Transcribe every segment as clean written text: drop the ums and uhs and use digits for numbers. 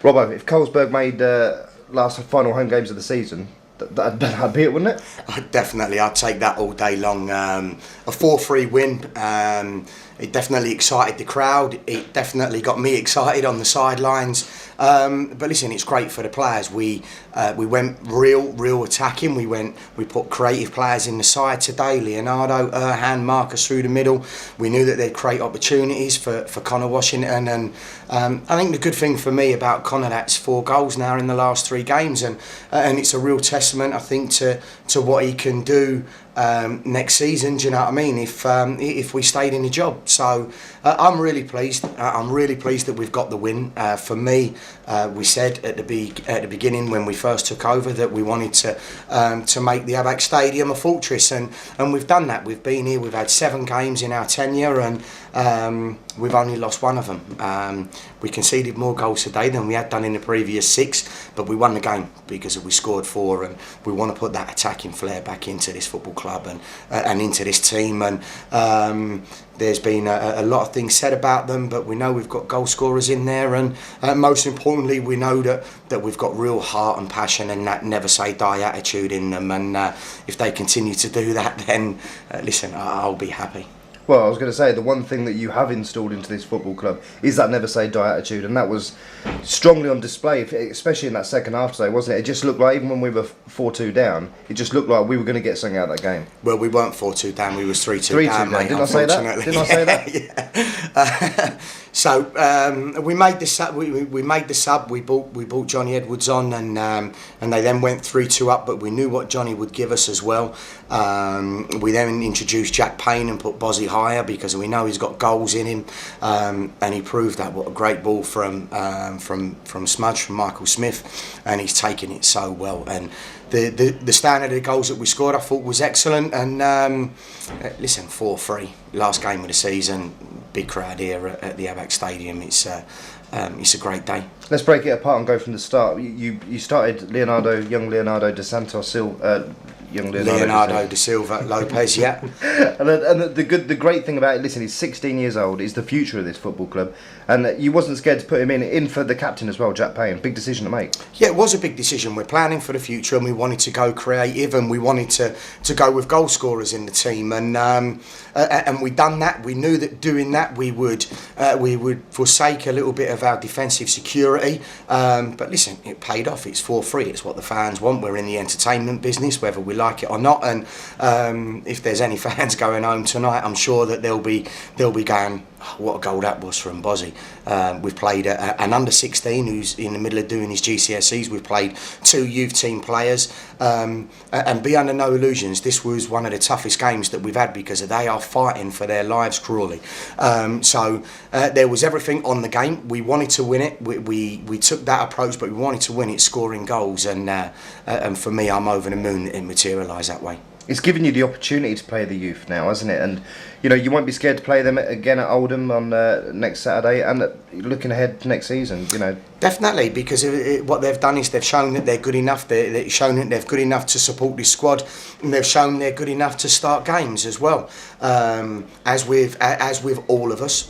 Robbo, if Colesberg made last final home games of the season, that'd be it, wouldn't it? Definitely, I'd take that all day long. A 4-3 win. It definitely excited the crowd. It definitely got me excited on the sidelines. But listen, it's great for the players. We went real attacking. We put creative players in the side today. Leonardo, Erhan, Marcus through the middle. We knew that they'd create opportunities for Connor Washington. And I think the good thing for me about Connor, that's 4 goals now in the last 3 games, and it's a real testament, I think, to what he can do next season. Do you know what I mean? If we stayed in the job, so I'm really pleased. I'm really pleased that we've got the win. For me, we said at the beginning when we first took over that we wanted to make the Abax Stadium a fortress, and we've done that. We've been here. We've had 7 games in our tenure, and we've only lost 1 of them. We conceded more goals today than we had done in the previous 6, but we won the game because we scored 4, and we want to put that attacking flair back into this football club and into this team. And there's been a lot of things said about them, but we know we've got goal scorers in there, and most importantly, we know that we've got real heart and passion and that never say die attitude in them. And if they continue to do that, then listen, I'll be happy. Well, I was going to say, the one thing that you have installed into this football club is that never say die attitude, and that was strongly on display, especially in that second half today, wasn't it? It just looked like, even when we were 4-2 down, it just looked like we were going to get something out of that game. Well, we weren't 4-2 down, we was 3-2 down, mate. Didn't I say that? Didn't I say that? Yeah. So we made the sub. We made the sub. We brought Johnny Edwards on, and they then went 3-2 up. But we knew what Johnny would give us as well. We then introduced Jack Payne and put Bozzy higher because we know he's got goals in him, and he proved that. What a great ball from Smudge, from Michael Smith, and he's taken it so well. And the standard of the goals that we scored, I thought, was excellent. And listen, 4-3, last game of the season, big crowd here at the Abax Stadium. It's a great day. Let's break it apart and go from the start. You started young Leonardo da Santos, Leonardo da Silva Lopez, yeah. and the great thing about it, listen, he's 16 years old. He's the future of this football club, and you wasn't scared to put him in for the captain as well, Jack Payne. Big decision to make. Yeah, it was a big decision. We're planning for the future, and we wanted to go creative, and we wanted to go with goal scorers in the team, and we done that. We knew that doing that we would forsake a little bit of our defensive security, but listen, it paid off. It's 4-3. It's what the fans want. We're in the entertainment business, whether we like it or not, and if there's any fans going home tonight, I'm sure that they'll be going, oh, what a goal that was from Bozzy. We've played an under 16 who's in the middle of doing his GCSEs. We've played 2 youth team players, and be under no illusions, this was one of the toughest games that we've had because they are fighting for their lives, Crawley. So there was everything on the game. We wanted to win it. We took that approach, but we wanted to win it scoring goals, and for me, I'm over the moon that it materialised that way. It's given you the opportunity to play the youth now, hasn't it? And you won't be scared to play them again at Oldham on next Saturday, and looking ahead to next season. Definitely, because what they've done is they've shown that they're good enough. They've shown that they're good enough to support this squad, and they've shown they're good enough to start games as well. As with all of us,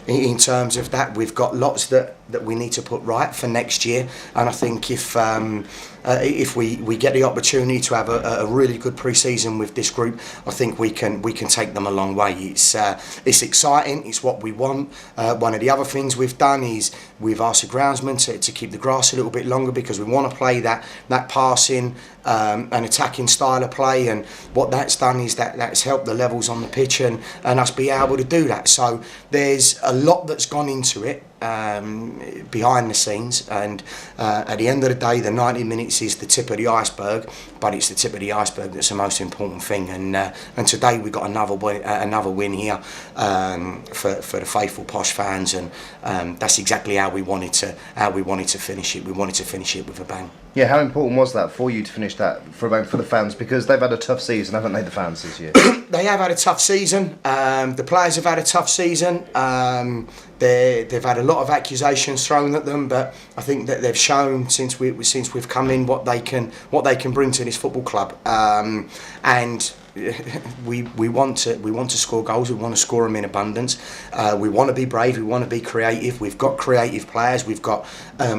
in terms of that, we've got lots that we need to put right for next year, and I think if we get the opportunity to have a really good pre-season with this group, I think we can take them a long way. It's exciting. It's what we want. One of the other things we've done is we've asked the groundsman to keep the grass a little bit longer because we want to play that passing and attacking style of play, and what that's done is that's helped the levels on the pitch and us be able to do that. So there's a lot that's gone into it behind the scenes, and at the end of the day, the 90 minutes is the tip of the iceberg, but it's the tip of the iceberg that's the most important thing. And today we got another win here for the faithful Posh fans, and that's exactly how we wanted to finish it. We wanted to finish it with a bang. Yeah, how important was that for you to finish that for the fans? Because they've had a tough season, haven't they, the fans, this year? They have had a tough season. The players have had a tough season. They've had a lot of accusations thrown at them, but I think that they've shown since we've come in what they can bring to this football club. And we want to score goals. We want to score them in abundance. We want to be brave. We want to be creative. We've got creative players. We've got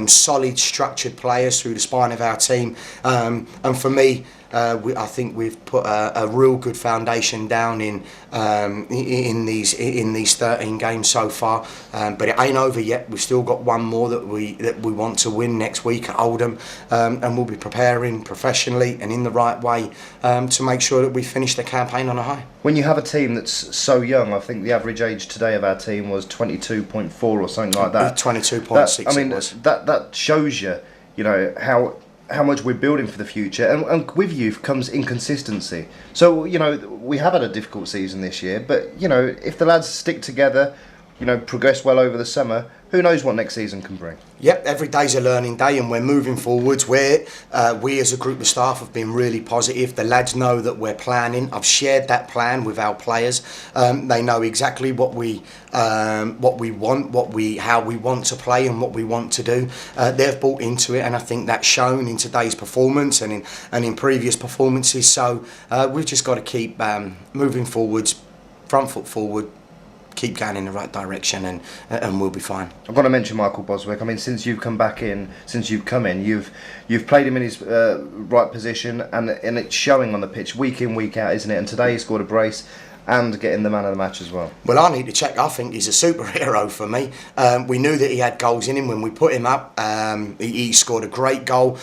solid, structured players through the spine of our team. And for me, I think we've put a real good foundation down in these 13 games so far. But it ain't over yet. We've still got one more that we want to win next week at Oldham, and we'll be preparing professionally and in the right way to make sure that we finish the campaign on a high. When you have a team that's so young, I think the average age today of our team was 22.4 or something like that. 22.6. I mean, that shows you, how much we're building for the future, and with youth comes inconsistency. So we have had a difficult season this year, but if the lads stick together, progress well over the summer, who knows what next season can bring. Yep, every day's a learning day, and we're moving forwards. We as a group of staff have been really positive. The lads know that we're planning. I've shared that plan with our players. They know exactly what we want, how we want to play, and what we want to do. They've bought into it, and I think that's shown in today's performance and in previous performances. So we've just got to keep moving forwards, front foot forward. Keep going in the right direction, and we'll be fine. I've got to mention Michael Boswick. I mean, since you've come in, you've played him in his right position, and it's showing on the pitch week in, week out, isn't it? And today he scored a brace and getting the man of the match as well. Well, I need to check. I think he's a superhero for me. We knew that he had goals in him when we put him up. He scored a great goal.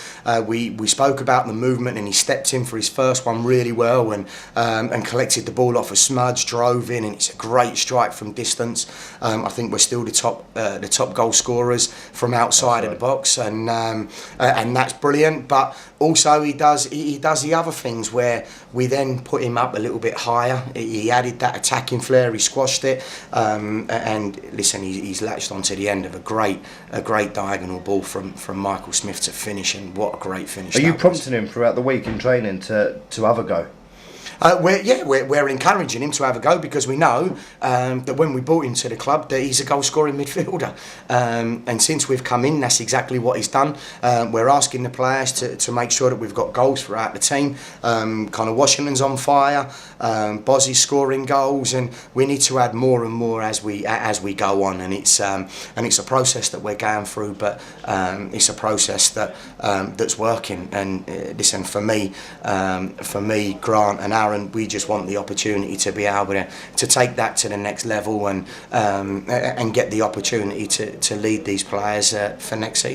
We spoke about the movement, and he stepped in for his first one really well, and collected the ball off a smudge, drove in, and it's a great strike from distance. I think we're still the top goal scorers from outside of the box, and that's brilliant. But also he does the other things where we then put him up a little bit higher. He added that attacking flair. He squashed it, and listen, he's latched onto the end of a great diagonal ball from Michael Smith to finish, and what a great finish! Are you prompting him throughout the week in training to have a go? We're encouraging him to have a go, because we know that when we brought him to the club that he's a goal scoring midfielder, and since we've come in, that's exactly what he's done. We're asking the players to make sure that we've got goals throughout the team. Kind of Washington's on fire, Bozzy's scoring goals, and we need to add more and more as we go on, and it's a process that we're going through, but it's a process that's working. And listen, for me, Grant and Aaron, we just want the opportunity to be able to take that to the next level, and get the opportunity to lead these players for next season.